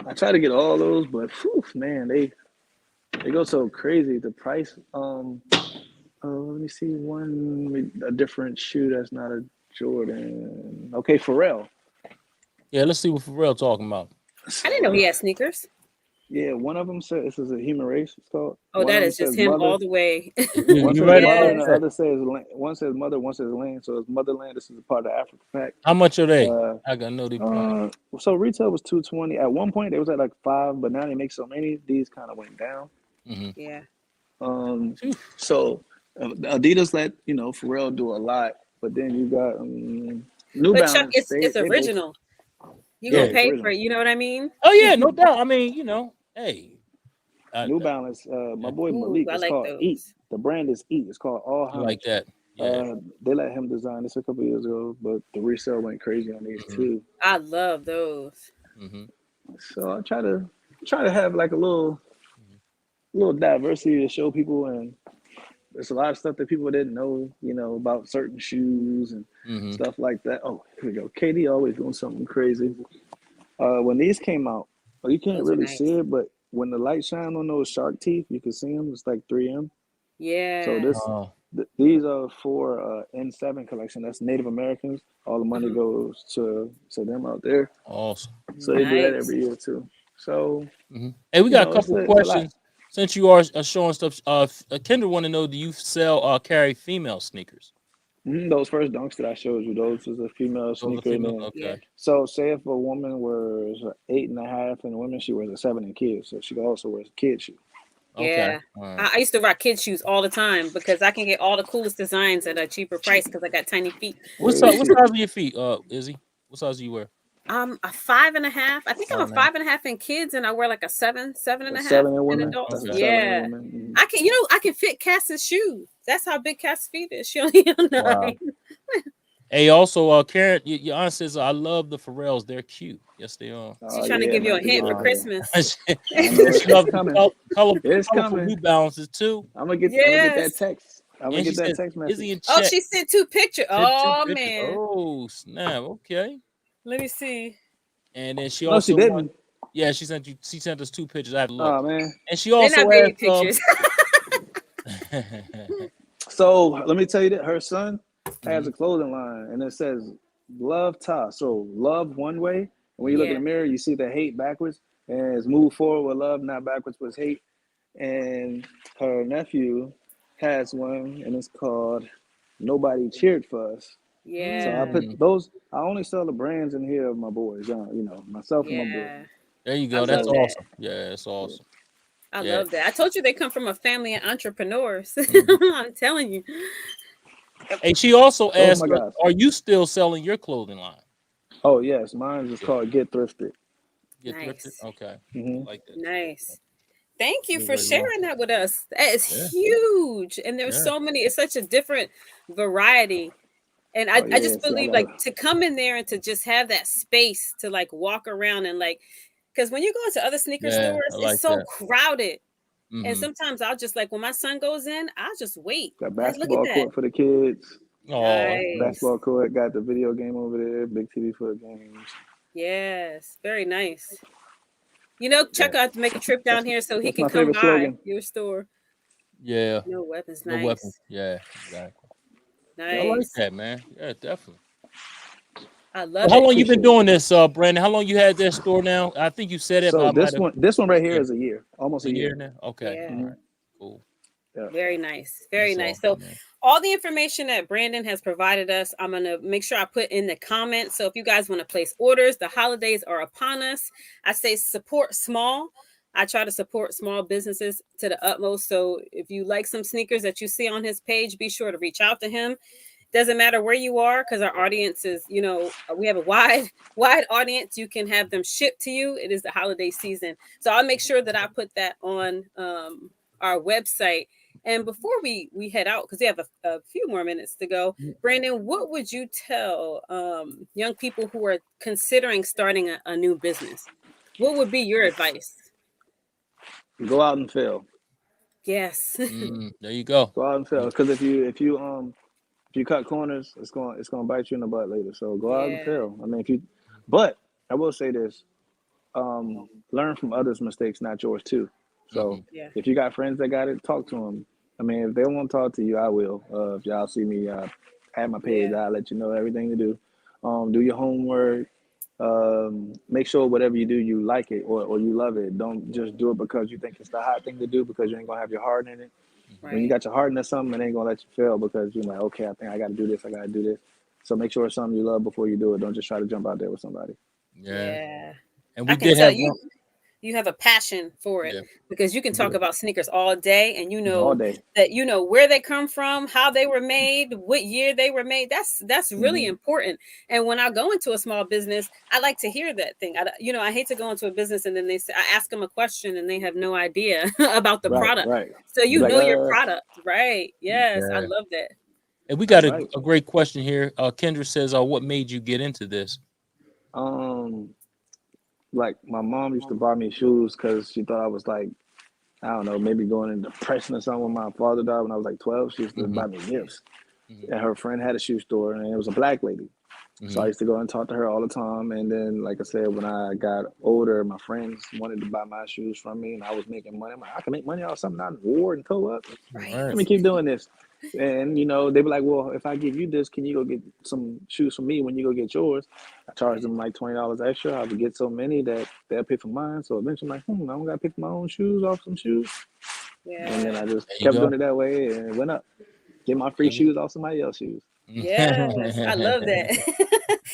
I try to get all those, but whew, man, they go so crazy. The price. Let me see a different shoe that's not a Jordan. Okay, Pharrell. Yeah, let's see what Pharrell talking about. I didn't know he had sneakers. Yeah, one of them says this is a human race. It's called. Oh, One that of them is just says him mother. all the way. One You says right mother, about and the that. other says one says mother, one says land. So it's motherland. This is a part of the Africa pack. How much are they? Uh, I got no price. so retail was $220. At one point, they was at like $5, but now they make so many. These kind of went down. Yeah. So Adidas let Pharrell do a lot, but then you got New But Chuck, Balance. it's They both. original. You Yeah. gonna It's pay for original. it, you know what I mean? Oh yeah, no doubt. I mean, hey. New Balance. My boy Ooh, Malik. I It's like called Eat. those. The brand is Eat. It's called All I like Homage. that. Yeah. They let him design this a couple years ago, but the resale went crazy on these too. I love those. So I try to have like a little diversity to show people, and there's a lot of stuff that people didn't know, about certain shoes and stuff like that. Oh, here we go. Katie always doing something crazy. When these came out, you can't Those are really nice. see it, but when the light shine on those shark teeth, you can see them. It's like 3M. Yeah. So these are for N7 collection. That's Native Americans. All the money goes to them out there. Awesome. So they do that every year too. So Hey, we got a couple it's a questions. Since you are showing stuff, Kendra want to know: do you carry female sneakers? Those first dunks that I showed you, those is a female sneaker. Okay. So say if a woman wears 8.5 and women, she wears a 7 in kids, so she also wears a kid shoe. Yeah. Okay. I used to rock kids shoes all the time because I can get all the coolest designs at a cheaper price because I got tiny feet. What size are your feet, Izzy? What size do you wear? I'm a 5.5. I think I'm a 5.5 in kids, and I wear like a 7.5 7 in women. in adults. That's a 7 in women. I can fit Cass's shoes. That's how big Cass's feet is. She only on 9. Wow. Hey, also, Karen, your aunt says I love the Pharrells. They're cute. Yes, they are. She's trying to give you a hint for Christmas. She loves colorful New Balances too. I'm gonna get that text. I'm gonna get that text message. Oh, she sent 2 pictures. Oh man. Oh snap. Okay. Let me see. And then she No, also she didn't. Yeah, she sent us 2 pictures. I had to look. Oh man. And she also They're not baby pictures. So let me tell you that her son has a clothing line, and it says "Love Ta." So love one way, and when you look in the mirror, you see the hate backwards, and it's move forward with love, not backwards with hate. And her nephew has one, and it's called "Nobody Cheered for Us." Yeah. So I put those. I only sell the brands in here of my boys, myself and my boys. There you go. That's awesome. Yeah, it's awesome. I love that. I told you they come from a family of entrepreneurs. I'm telling you. Hey, she also asked, are you still selling your clothing line? Oh, yes. Mine is called Get Thrifted. Get Thrifted? Okay. Like that. Nice. Thank you for sharing that with us. That is huge. And there's so many. It's such a different variety. And I just believe to come in there and to just have that space to like walk around and like, because when you go into other sneaker stores, it's so crowded. And sometimes I'll just like when my son goes in, I'll just wait. Got basketball court for the kids. Nice. Basketball court, got the video game over there, big TV for the games. Yes, very nice. Chuck got to make a trip down here so he can come by your store. Yeah. No weapons, no weapons. Yeah, exactly. Nice. Yeah, I like that, man. Yeah, definitely. I love How long you been doing this, Brandon? How long you had that store now? I think you said it. So this one right here is a year, almost a year now. Okay, all right, cool. Yeah. Very nice, very nice. So all the information that Brandon has provided us, I'm gonna make sure I put in the comments. So if you guys want to place orders, the holidays are upon us. I say support small. I try to support small businesses to the utmost. So if you like some sneakers that you see on his page, be sure to reach out to him. Doesn't matter where you are, because our audience is, we have a wide audience. You can have them shipped to you. It is the holiday season. So I'll make sure that I put that on our website. And before we head out, because we have a few more minutes to go, Brandon, what would you tell young people who are considering starting a new business? What would be your advice? Go out and fail. Yes. There you go. Go out and fail, because if you cut corners, it's gonna bite you in the butt later. So go out and fail. I mean, but I will say this: learn from others' mistakes, not yours too. So if you got friends that got it, talk to them. I mean, if they won't talk to you, I will. If y'all see me at my page, Yeah. I'll let you know everything to do. Do your homework. Make sure whatever you do, you like it or you love it. Don't just do it because you think it's the hot thing to do because you ain't gonna have your heart in it. When you Right. got your heart into something, it ain't gonna let you fail because you're like, okay, I think I got to do this. I got to do this. So make sure it's something you love before you do it. Don't just try to jump out there with somebody. Yeah. Yeah. And I we can did tell have one. you have a passion for it Yeah. because you can talk Yeah, about sneakers all day and all know day. that you know where they come from, how they were made, what year they were made. That's really Hmm. important. And when I go into a small business, I like to hear that thing. I hate to go into a business and then they say I ask them a question and they have no idea about the Right, product. right. So You you like, know your product, right? Yes, I Yeah. love that. And we all got right. a great question here. Kendra says, what made you get into this? Um, like my mom used to buy me shoes because she thought I was like, I don't know, maybe going into depression or something when my father died when I was like 12. She used to Mm-hmm. buy me gifts. Mm-hmm. And her friend had a shoe store and it was a black lady. So Mm-hmm. I used to go and talk to her all the time. And then, like I said, when I got older, my friends wanted to buy my shoes from me and I was making money. I'm like, I can make money off something I wore and toe up. All Right. right. Let me keep doing this. And they were like, well, if I give you this, can you go get some shoes from me when you go get yours? I charged Yeah. them like $20 extra. I would get so many that they'll pay for mine. So eventually, I'm like, I don't gotta pick my own shoes off some shoes. And then Yeah. I just There you kept go. doing it that way, and it went up. Get my free There we shoes off somebody else's shoes. Yes, I love that.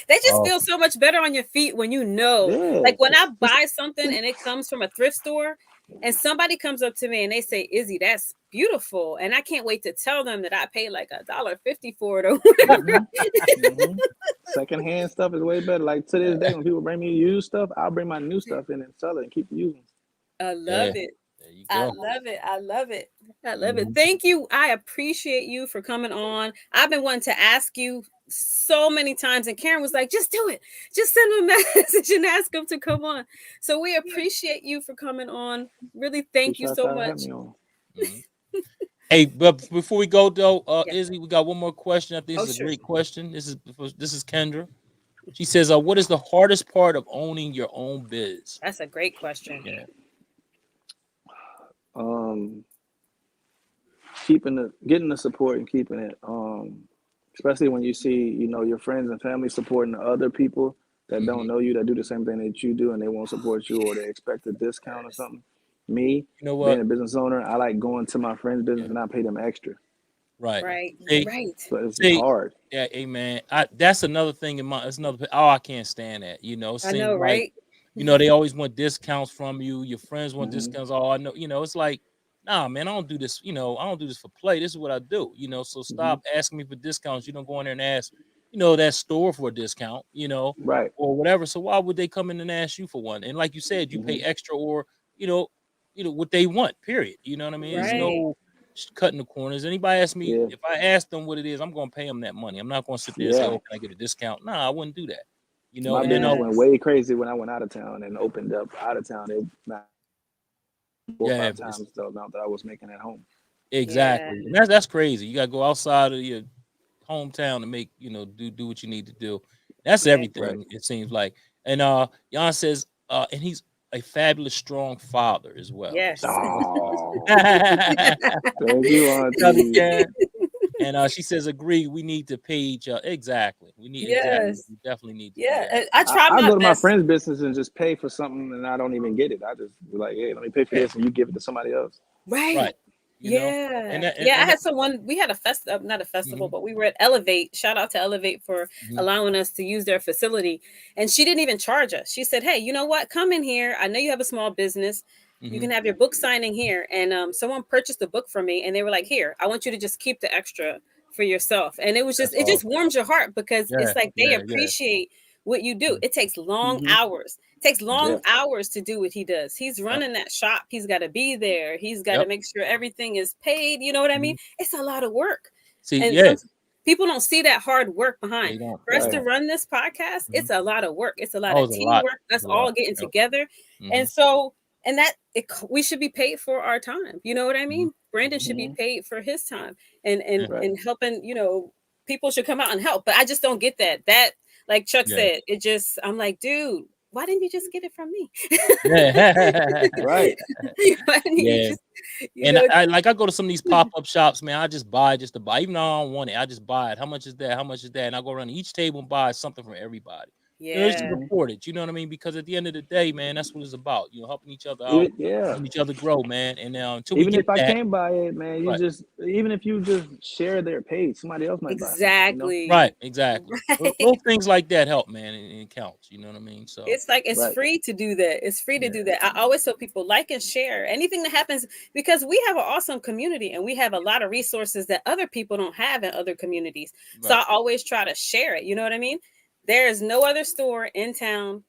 They just feel Awesome. so much better on your feet when you know. Yeah, Like when I it's buy something and it comes from a thrift store and somebody comes up to me and they say, Izzy, that's beautiful. And I can't wait to tell them that I paid like $1.50 for it or whatever. hmm secondhand stuff is way better. Like to this day, when people bring me used stuff, I'll bring my new stuff in and sell it and keep using. I Yeah. love it. There you I go. love it. I love it. I love it. Mhm. Thank you. I appreciate you for coming on. I've been wanting to ask you so many times, and Karen was like, just do it. Just send him a message and ask him to come on. So we appreciate you for coming on. Really, thank you Appreciate so y'all having much. me on. Mhm. Hey, but before we go though, Yeah. Izzy, we got one more question. I think Oh, this is a sure. great question. This is Kendra. She says, "What is the hardest part of owning your own biz?" That's a great question. Yeah. Um, getting the support and keeping it. Especially when you see, your friends and family supporting other people that Hmm. don't know you that do the same thing that you do and they won't support you or they expect a discount or Yes. something. Me, You know being what? a business owner, I like going to my friend's business Yeah. and I pay them extra. Right. Right. See, Right. So it's see, hard. yeah, hey man, that's another thing in my. It's another. Oh, I can't stand that. It I seems know, like, right? they always want discounts from you. Your friends want Hmm. discounts. Oh, I know. It's like, nah, man, I don't do this. I don't do this for play. This is what I do. So Hmm. stop asking me for discounts. You don't go in there and ask, that store for a discount. Right. Or whatever. So why would they come in and ask you for one? And like you said, you pay Hmm. extra, or you know, what they want. Period. You know what I mean? It's Hmm. Right. no cutting the corners. Anybody ask me, Yeah. if I ask them what it is, I'm gonna pay them that money. I'm not gonna sit there and say, Yeah. "Oh, can I get a discount?" Nah, I wouldn't do that. My And then business went Yes. way crazy when I went out of town and opened up out of town. It not 4 or 5 yeah, but it's times the amount that I was making at home. Yeah. exactly, and that's crazy. You gotta go outside of your hometown to make do what you need to do. That's Yeah. Right. everything. It seems like. And Jan says, and he's a fabulous, strong father as well. Yes. Oh, Shout thank you, out to Auntie. Karen. And she says, agree. We need to pay each other. Exactly. We need exactly. Yes. We definitely need to do Yeah. that. And I try I my go to my best. friend's business and just pay for something and I don't even get it. I just be like, hey, let me pay for Yeah. this and you give it to somebody else. Right. Right. You know. And Yeah. that, Yeah. I and that, had someone, we had a not a festival, mhm, but we were at Elevate. Shout out to Elevate for mhm, allowing us to use their facility. And she didn't even charge us. She said, hey, you know what? Come in here. I know you have a small business. You mhm. can have your book signing here. And someone purchased a book from me and they were like, here, I want you to just keep the extra for yourself. And That's it just awesome. warms your heart because Yeah. it's like they Yeah. Yeah. appreciate what you do. Mhm, It takes long Hmm. hours. Takes long Yeah. hours to do what he does. He's Yep. running that shop. He's got to be there. He's got to Yep. make sure everything is paid. You know what I mean? Mhm. It's a lot of work. See. And Yeah. some people don't see that hard work behind. They don't. For They us to Right. don't. run this podcast, Mhm. it's a lot of work. It's a lot Oh, of it's a lot. teamwork. It's Us a all lot. getting Yep. together. And Mhm. so, and that we should be paid for our time. You know what I Mhm. mean? Brandon Mhm. should be Hmm. paid for his time and and Yeah. Right. and helping, people should come out and help. But I just don't get that. That, like Chuck Yeah. said, it just, I'm like, dude, why didn't you just get it from me? Right. Why didn't you Yeah. just, And I go to some of these pop-up shops, man. I just buy just to buy, even though I don't want it. I just buy it. How much is that? How much is that? And I go around each table and buy something from everybody. Just to yeah, report it. You know what I mean? Because at the end of the day, man, that's what it's about. Helping each other out, Yeah. helping each other grow, man. And until we Even get if I that, can't buy it, man, right, even if you just share their page, somebody else might buy something. right, exactly. exactly. Right. Little things like that help, man, and it counts. You know what I mean? So It's like it's Right. free to do that. It's free to yeah, do that. I always tell people like and share anything that happens because we have an awesome community and we have a lot of resources that other people don't have in other communities. So right. I always try to share it. You know what I mean? There is no other store in town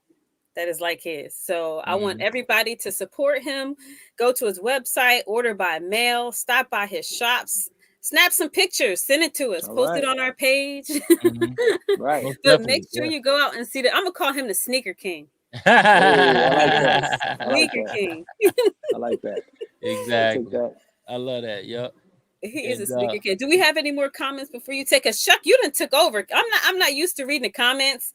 that is like his. So I want everybody to support him. Go to his website, order by mail, stop by his shops, snap some pictures, send it to us, All post it right. on our page. Right. Most But make definitely, sure yeah. you go out and see that. I'm gonna call him the Sneaker King. Hey, I like Yeah, that. the I like Sneaker that. King. I like that. I'll take Exactly. that. I love that. Yep. He is a And sneaker kid. Do we have any more comments before you take a Shuck? You done took over. I'm not used to reading the comments.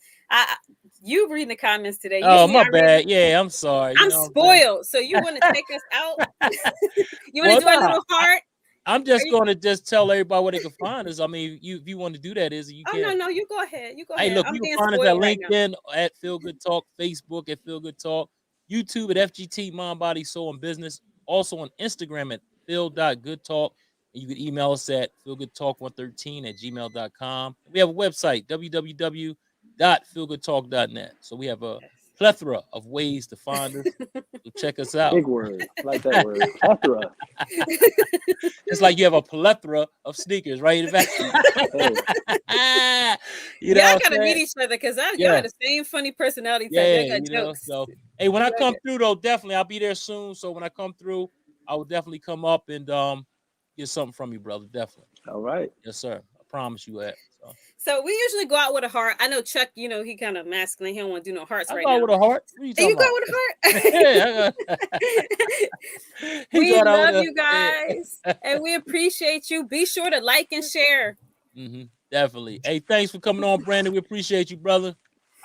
You reading the comments today. oh, Usually my I read them. bad. Yeah, I'm sorry. You I'm know what I'm saying? spoiled. So you want to take us out? You want Well, to do a nah, little heart? I'm Are just you? going to just tell everybody where they can find us. I mean, if you want to do that, is you Oh no, can. no, you go ahead. You go Hey, ahead. look, I'm you can being find us at spoiled right now. LinkedIn at Feel Good Talk, Facebook at Feel Good Talk, YouTube at FGT Mind, Body, Soul, and Business. Also on Instagram at Feel.Good Talk. And you can email us at feelgoodtalk113@gmail.com. We have a website, www.feelgoodtalk.net. So we have a plethora of ways to find us. So check us out. Big word. I like that word. Plethora. It's like you have a plethora of sneakers right in the back. Hey. You know Y'all what I'm gotta meet saying? each other because y'all Yeah. have the same funny personality type. Yeah, Y'all got jokes. so hey, when I Y'all come got- through though, definitely I'll be there soon. So when I come through, I will definitely come up and get something from you, brother. Definitely. All right. Yes, sir. I promise you that. So So we usually go out with a heart. I know Chuck, he kind of masculine. He don't want to do no hearts I right go out now. with a heart. What are you And you talking go about? with a heart. Yeah, he We got out love with you a guys and we appreciate you. Be sure to like and share. definitely. Hey, thanks for coming on, Brandon. We appreciate you, brother.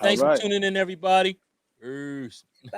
All Thanks for right. tuning in, everybody. Peace.